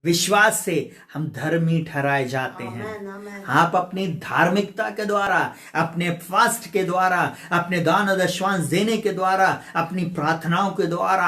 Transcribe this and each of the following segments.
विश्वास से हम धर्मी ठहराए जाते हैं। आमेन, आमेन। आप अपनी धार्मिकता के द्वारा, अपने फास्ट के द्वारा, अपने दान और दशवांश देने के द्वारा, अपनी प्रार्थनाओं के द्वारा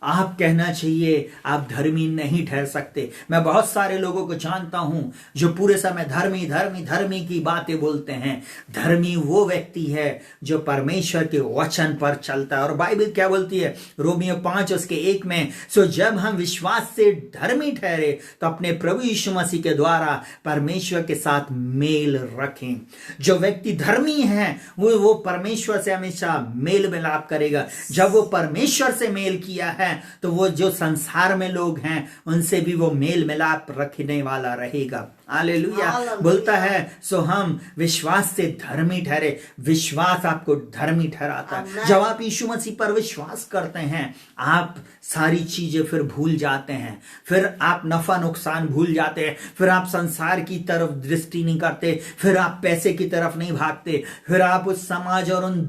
आप कहना चाहिए आप धर्मी नहीं ठहर सकते। मैं बहुत सारे लोगों को जानता हूं जो पूरे समय धर्मी धर्मी धर्मी की बातें बोलते हैं। धर्मी वो व्यक्ति है जो परमेश्वर के वचन पर चलता है। और बाइबल क्या बोलती है? रोमियो 5:1 में, सो जब हम विश्वास से धर्मी ठहरे तो अपने प्रभु यीशु मसीह के द्वारा परमेश्वर के साथ मेल रखें। जो व्यक्ति धर्मी है वो परमेश्वर से हमेशा मेल मिलाप करेगा। जब वो परमेश्वर से मेल किया है तो वो जो संसार में लोग हैं उनसे भी वो मेल मिलाप रखने वाला रहेगा। हालेलुया। बोलता है सो हम विश्वास से धर्मी ठहरे। विश्वास आपको धर्मी ठहराता है। जब आप यीशु मसीह पर विश्वास करते हैं आप सारी चीजें फिर भूल जाते हैं। फिर आप नफा नुकसान भूल जाते हैं। फिर आप संसार की तरफ दृष्टि नहीं करते। फिर आप पैसे की तरफ नहीं भागते। फिर आप उस समाज और उन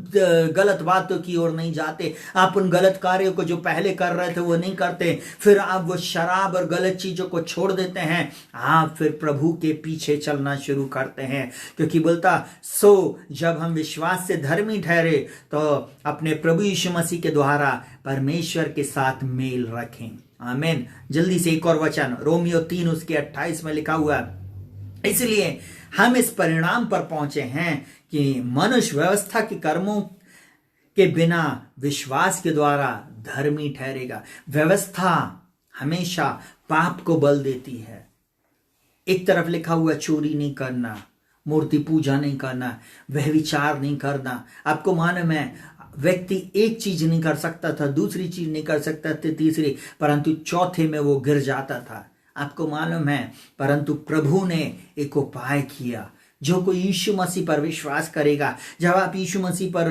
गलत बातों की ओर नहीं जाते। आप उन गलत कार्यों को जो पहले कर रहे थे वो नहीं करते। फिर आप वो शराब और गलत चीजों को छोड़ देते हैं। आप फिर प्रभु के पीछे चलना शुरू करते हैं। क्योंकि बोलता सो जब हम विश्वास से धर्मी ठहरे तो अपने प्रभु यीशु मसीह के द्वारा परमेश्वर के साथ मेल रखें। आमीन। जल्दी से एक और वचन रोमियो 3:28 में लिखा हुआ है, इसलिए हम इस परिणाम पर पहुंचे हैं कि मनुष्य व्यवस्था के कर्मों के बिना विश्वास के द्वारा धर्मी ठहरेगा। व्यवस्था हमेशा पाप को बल देती है। एक तरफ लिखा हुआ चोरी नहीं करना, मूर्ति पूजा नहीं करना, वह विचार नहीं करना। आपको मालूम है व्यक्ति एक चीज नहीं कर सकता था, दूसरी चीज नहीं कर सकता था, तीसरी, परंतु चौथे में वो गिर जाता था। आपको मालूम है परंतु प्रभु ने एक उपाय किया। जो कोई यीशु मसीह पर विश्वास करेगा, जब आप यीशु मसीह पर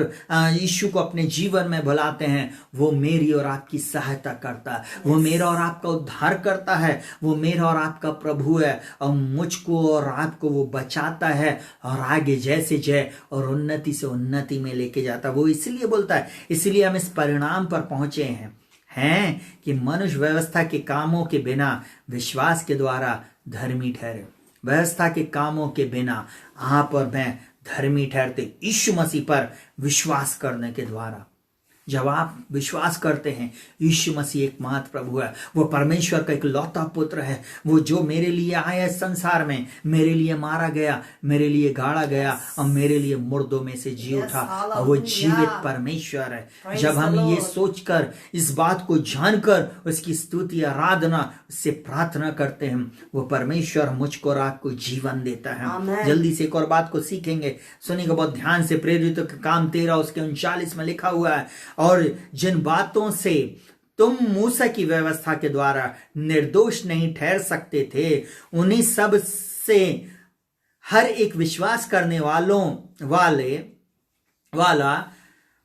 यीशु को अपने जीवन में बुलाते हैं, वो मेरी और आपकी सहायता करता है। वो मेरा और आपका उद्धार करता है। वो मेरा और आपका प्रभु है और मुझको और आपको वो बचाता है और आगे जैसे जय और उन्नति से उन्नति में लेके जाता है। वो इसलिए बोलता है, इसलिए हम इस परिणाम पर पहुंचे हैं कि मनुष्य व्यवस्था के कामों के बिना विश्वास के द्वारा धर्मी ठहरे। व्यवस्था के कामों के बिना आप और मैं धर्मी ठहरते यीशु मसीह पर विश्वास करने के द्वारा। जब आप विश्वास करते हैं यीशु मसीह एकमात्र प्रभु है, वो परमेश्वर का इकलौता पुत्र है, वो जो मेरे लिए आया इस संसार में, मेरे लिए मारा गया, मेरे लिए गाड़ा गया और मेरे लिए मुर्दों में से जी उठा और वो जीवित परमेश्वर है। जब हम ये सोचकर, इस बात को जानकर उसकी स्तुति आराधना, उससे प्रार्थना करते हैं, वो परमेश्वर मुझको और आपको जीवन देता है। जल्दी से एक और बात को सीखेंगे, सुनिएगा बहुत ध्यान से। प्रेरितों का काम 13:39 में लिखा हुआ है, और जिन बातों से तुम मूसा की व्यवस्था के द्वारा निर्दोष नहीं ठहर सकते थे, उन्हीं सब से हर एक विश्वास करने वाला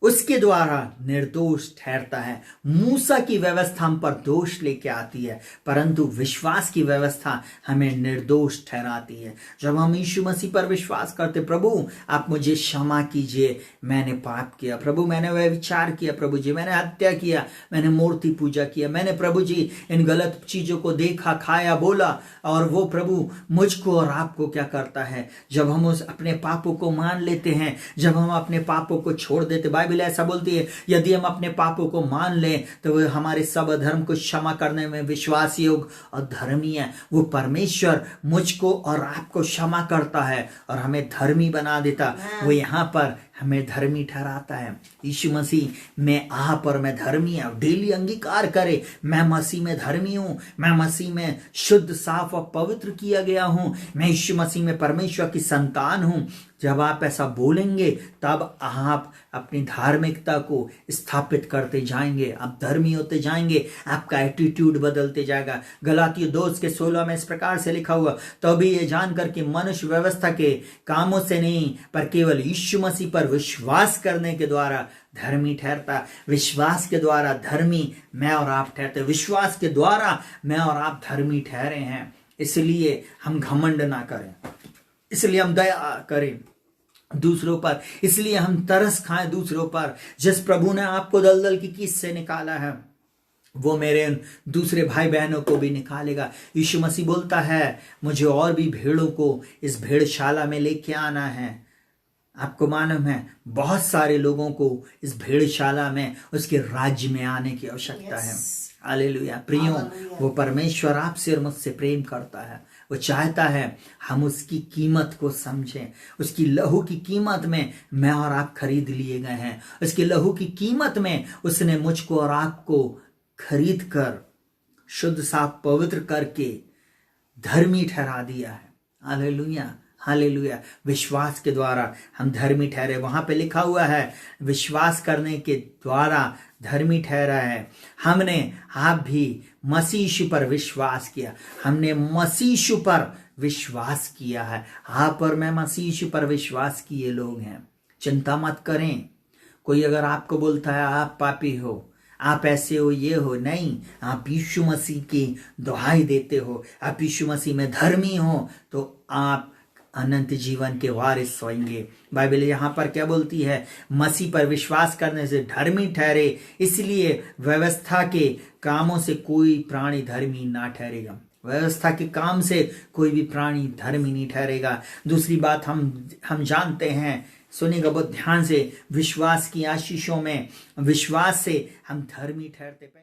उसके द्वारा निर्दोष ठहरता है। मूसा की व्यवस्था हम पर दोष लेके आती है, परंतु विश्वास की व्यवस्था हमें निर्दोष ठहराती है। जब हम यीशु मसीह पर विश्वास करते, प्रभु आप मुझे क्षमा कीजिए, मैंने पाप किया, प्रभु मैंने वह विचार किया, प्रभु जी मैंने हत्या किया, मैंने मूर्ति पूजा किया, मैंने प्रभु जी इन गलत चीजों को देखा, खाया, बोला। और वो प्रभु मुझको और आपको क्या करता है, जब हम उस अपने पापों को मान लेते हैं, जब हम अपने पापों को छोड़ देते, बाइबल ऐसा बोलती है यदि हम अपने पापों को मान लें तो वह हमारे सब अधर्म को क्षमा करने में विश्वास योग्य और धर्मी है। वो परमेश्वर मुझको और आपको क्षमा करता है और हमें धर्मी बना देता। वो यहाँ पर हमें धर्मी ठहराता है। यीशु मसीह में आप और मैं धर्मी है। डेली अंगीकार करे, मैं मसीह में धर्मी हूं, मैं मसीह में शुद्ध, साफ और पवित्र किया गया हूं, मैं यीशु मसीह में परमेश्वर की संतान हूं। जब आप ऐसा बोलेंगे तब आप अपनी धार्मिकता को स्थापित करते जाएंगे, आप धर्मी होते जाएंगे, आपका एटीट्यूड बदलते जाएगा। गलातियों 2:16 में इस प्रकार से लिखा हुआ, तो भी ये जानकर कि मनुष्य व्यवस्था के कामों से नहीं पर केवल यीशु मसीह पर विश्वास करने के द्वारा धर्मी ठहरता। विश्वास के द्वारा धर्मी मैं और आप ठहरते। विश्वास के द्वारा मैं और आप धर्मी ठहरे हैं। इसलिए हम घमंड ना करें, इसलिए हम दया करें दूसरों पर, इसलिए हम तरस खाएं दूसरों पर। जिस प्रभु ने आपको दलदल की कीस से निकाला है, वो मेरे उन दूसरे भाई बहनों को भी निकालेगा। यीशु मसीह बोलता है मुझे और भी भेड़ों को इस भेड़शाला में लेके आना है। आपको मालूम है बहुत सारे लोगों को इस भेड़शाला में उसके राज्य में आने की आवश्यकता है। हालेलुया प्रियो, वो परमेश्वर आपसे और मुझसे प्रेम करता है। वो चाहता है हम उसकी कीमत को समझें। उसकी लहू की कीमत में मैं और आप खरीद लिए गए हैं। उसकी लहू की कीमत में उसने मुझको और आपको खरीद कर शुद्ध साफ पवित्र करके धर्मी ठहरा दिया है। Hallelujah hallelujah. विश्वास के द्वारा हम धर्मी ठहरे। वहां पे लिखा हुआ है विश्वास करने के द्वारा धर्मी ठहरा है। हमने आप भी मसीह यीशु पर विश्वास किया। हमने मसीह यीशु पर विश्वास किया है। आप और मैं मसीह यीशु पर विश्वास किए लोग हैं। चिंता मत करें। कोई अगर आपको बोलता है आप पापी हो, आप ऐसे हो, ये हो, नहीं, आप यीशु मसीह की दुहाई देते हो, आप यीशु मसीह में धर्मी हो, तो आप अनंत जीवन के वारिस होंगे। बाइबल यहाँ पर क्या बोलती है? मसीह पर विश्वास करने से धर्मी ठहरे, इसलिए व्यवस्था के कामों से कोई प्राणी धर्मी ना ठहरेगा। व्यवस्था के काम से कोई भी प्राणी धर्मी नहीं ठहरेगा। दूसरी बात हम जानते हैं, सुनिएगा बहुत ध्यान से, विश्वास की आशीषों में विश्वास से हम धर्मी ठहरते।